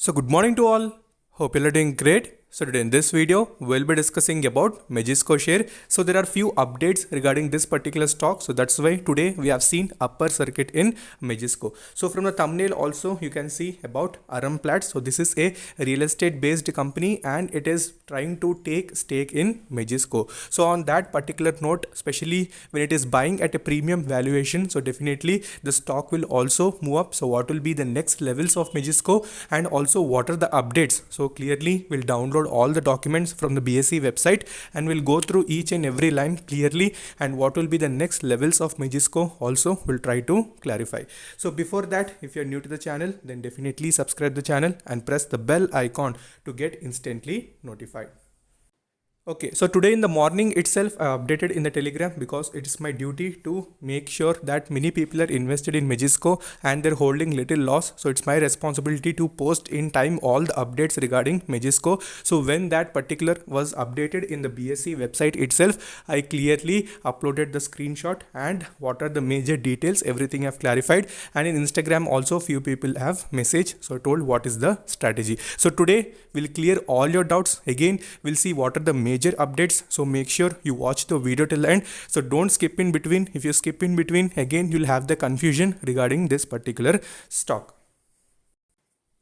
So good morning to all. Hope you're doing great. So today in this video, we'll be discussing about Majesco share. So there are few updates regarding this particular stock. So that's why today we have seen upper circuit in Majesco. So from the thumbnail also you can see about Aramplat. So this is a real estate based company and it is trying to take stake in Majesco. So on that particular note, especially when it is buying at a premium valuation, so definitely the stock will also move up. So what will be the next levels of Majesco and also what are the updates? So clearly we'll download all the documents from the BSE website and we'll go through each and every line clearly, and what will be the next levels of Majesco also we'll try to clarify. So before that, if you're new to the channel, then definitely subscribe the channel and press the bell icon to get instantly notified. Okay, so today in the morning itself I updated in the Telegram because it is my duty to make sure that many people are invested in Majesco and they're holding little loss. So it's my responsibility to post in time all the updates regarding Majesco. So when that particular was updated in the BSE website itself, I clearly uploaded the screenshot and what are the major details, everything I've clarified. And in Instagram also few people have messaged, so I told what is the strategy. So today we'll clear all your doubts. Again, we'll see what are the major updates, so make sure you watch the video till the end. So don't skip in between. If you skip in between, again you'll have the confusion regarding this particular stock.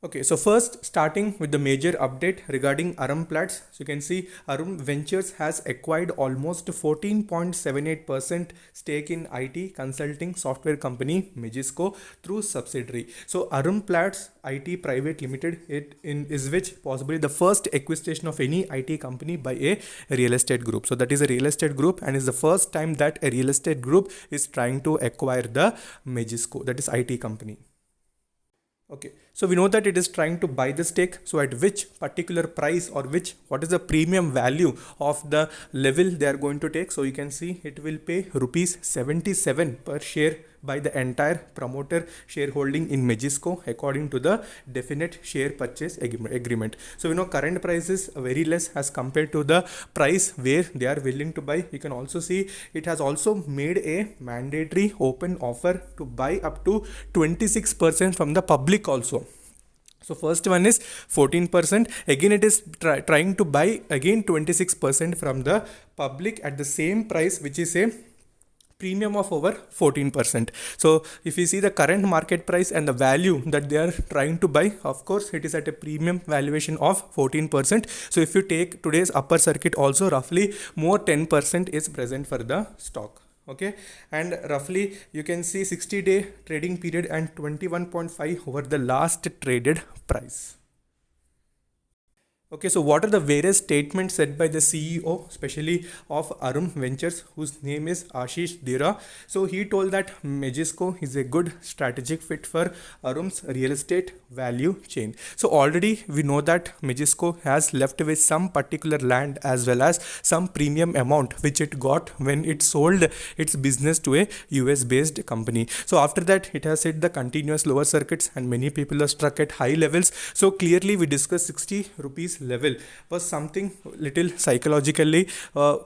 Okay, so first starting with the major update regarding Aramplat. So you can see Arum Ventures has acquired almost 14.78% stake in IT consulting software company Majesco through subsidiary. So Aramplat IT Private Limited is which possibly the first acquisition of any IT company by a real estate group. So that is a real estate group and is the first time that a real estate group is trying to acquire the Majesco, that is IT company. Okay, so we know that it is trying to buy the stake. So at which particular price or what is the premium value of the level they are going to take? So you can see it will pay rupees 77 per share by the entire promoter shareholding in Majesco according to the definite share purchase agreement. So you know current price is very less as compared to the price where they are willing to buy. You can also see it has also made a mandatory open offer to buy up to 26% from the public also. So first one is 14%. Again it is trying to buy again 26% from the public at the same price, which is a premium of over 14%. So if you see the current market price and the value that they are trying to buy, of course it is at a premium valuation of 14%. So if you take today's upper circuit also, roughly more 10% is present for the stock. Okay, and roughly you can see 60-day trading period and 21.5 over the last traded price. Okay, so what are the various statements said by the CEO, especially of Arum Ventures, whose name is Ashish Dira? So he told that Majesco is a good strategic fit for Arum's real estate value chain. So already we know that Majesco has left with some particular land as well as some premium amount which it got when it sold its business to a US based company. So after that it has hit the continuous lower circuits and many people are struck at high levels. So clearly we discussed 60 rupees level was something little psychologically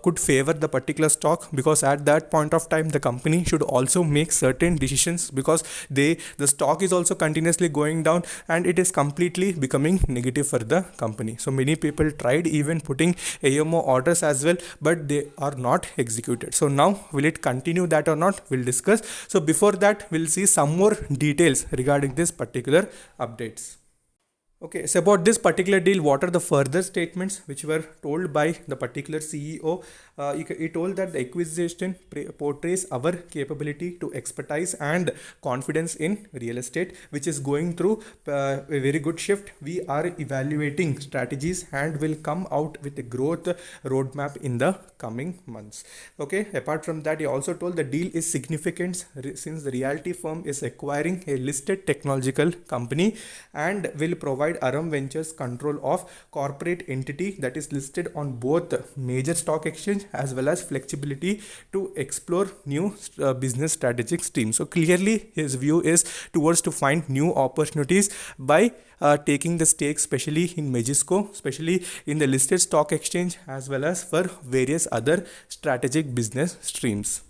could favor the particular stock, because at that point of time the company should also make certain decisions, because the stock is also continuously going down and it is completely becoming negative for the company. So many people tried even putting AMO orders as well, but they are not executed. So now will it continue that or not, we'll discuss. So before that we'll see some more details regarding this particular updates. Okay, so about this particular deal, what are the further statements which were told by the particular CEO? He told that the acquisition portrays our capability to expertise and confidence in real estate, which is going through a very good shift. We are evaluating strategies and will come out with a growth roadmap in the coming months. Okay, apart from that, he also told the deal is significant since the realty firm is acquiring a listed technological company and will provide Arum Ventures control of corporate entity that is listed on both major stock exchange as well as flexibility to explore new business strategic streams. So clearly his view is towards to find new opportunities by taking the stake, especially in Majesco, especially in the listed stock exchange, as well as for various other strategic business streams.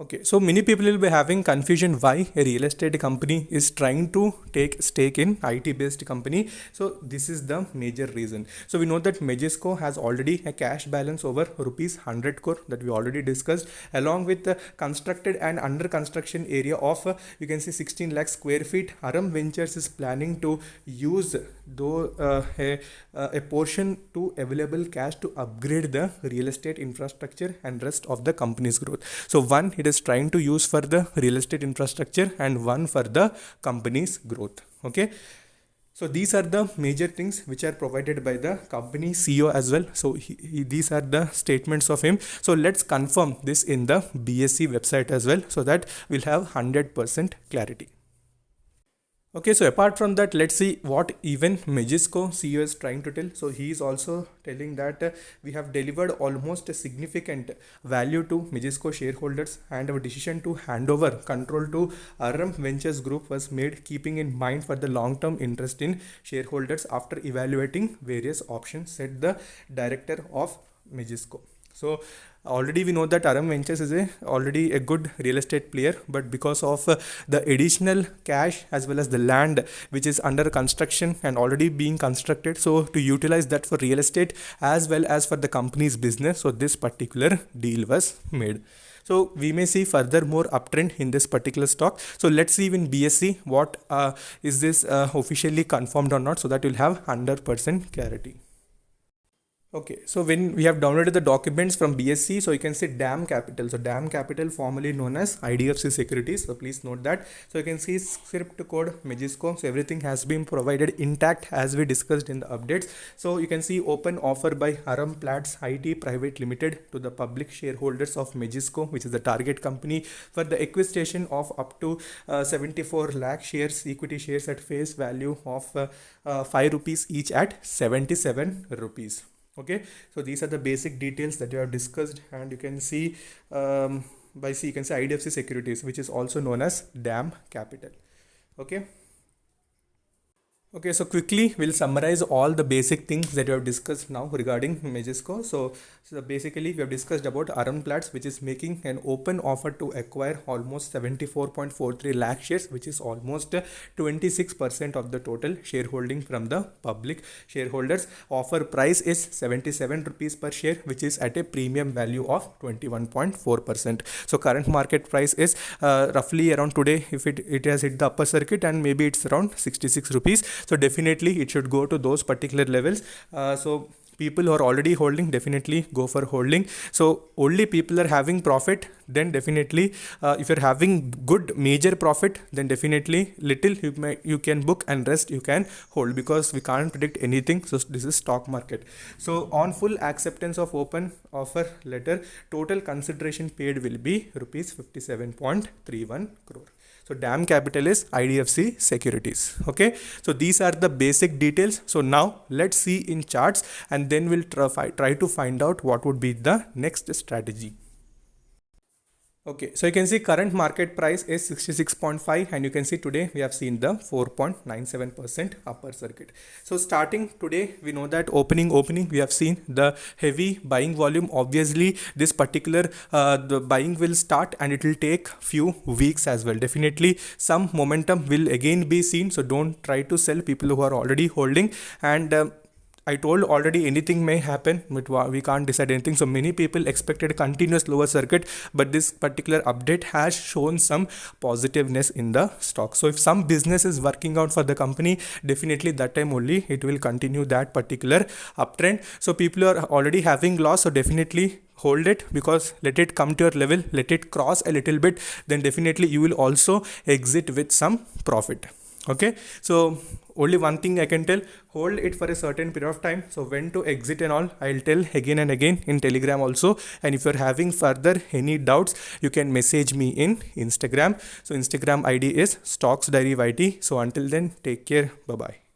Okay, so many people will be having confusion why a real estate company is trying to take stake in IT based company. So this is the major reason. So we know that Majesco has already a cash balance over rupees 100 crore that we already discussed, along with the constructed and under construction area of you can see 16 lakh square feet. Aram Ventures is planning to use though a portion to available cash to upgrade the real estate infrastructure and rest of the company's growth. So one, it is trying to use for the real estate infrastructure and one for the company's growth. Okay, so these are the major things which are provided by the company CEO as well. So these are the statements of him. So let's confirm this in the BSE website as well, so that we'll have 100% clarity. Okay, so apart from that, let's see what even Majesco CEO is trying to tell. So he is also telling that we have delivered almost a significant value to Majesco shareholders, and our decision to hand over control to Aram Ventures Group was made keeping in mind for the long-term interest in shareholders after evaluating various options, said the director of Majesco. So already we know that Aram Ventures is already a good real estate player, but because of the additional cash as well as the land which is under construction and already being constructed, so to utilize that for real estate as well as for the company's business, so this particular deal was made. So we may see further more uptrend in this particular stock. So let's see in BSE what is this officially confirmed or not, so that you'll have 100% clarity. Okay, so when we have downloaded the documents from BSE, so you can see DAM Capital. So DAM Capital, formerly known as IDFC Securities. So please note that. So you can see script code Majesco. So everything has been provided intact as we discussed in the updates. So you can see open offer by Aram Plats IT Private Limited to the public shareholders of Majesco, which is the target company, for the acquisition of up to 74 lakh shares, equity shares at face value of 5 rupees each at 77 rupees. Okay, so these are the basic details that you have discussed, and you can see you can see IDFC Securities, which is also known as DAM Capital. Okay, so quickly we'll summarize all the basic things that we have discussed now regarding Majesco. So basically we have discussed about Aram Plats, which is making an open offer to acquire almost 74.43 lakh shares, which is almost 26% of the total shareholding from the public shareholders. Offer price is 77 rupees per share, which is at a premium value of 21.4%. So current market price is roughly around today, if it has hit the upper circuit, and maybe it's around 66 rupees. So definitely it should go to those particular levels. So people who are already holding, definitely go for holding. So only people are having profit, then definitely if you're having good major profit, then definitely little you can book, and rest you can hold, because we can't predict anything. So this is stock market. So on full acceptance of open offer letter, total consideration paid will be rupees 57.31 crore. So DAM Capital is IDFC Securities. Okay, so these are the basic details. So now let's see in charts, and then we'll try to find out what would be the next strategy. Okay, so you can see current market price is 66.5, and you can see today we have seen the 4.97% upper circuit. So starting today, we know that opening we have seen the heavy buying volume. Obviously this particular the buying will start, and it will take few weeks as well. Definitely some momentum will again be seen, so don't try to sell, people who are already holding. And I told already anything may happen, but we can't decide anything. So many people expected continuous lower circuit, but this particular update has shown some positiveness in the stock. So if some business is working out for the company, definitely that time only it will continue that particular uptrend. So people are already having loss, so definitely hold it, because let it come to your level, let it cross a little bit, then definitely you will also exit with some profit. Okay, so only one thing I can tell, hold it for a certain period of time. So when to exit and all, I'll tell again and again in Telegram also. And if you're having further any doubts, you can message me in Instagram. So Instagram ID is Stocks Diary YT. So until then, take care. Bye bye.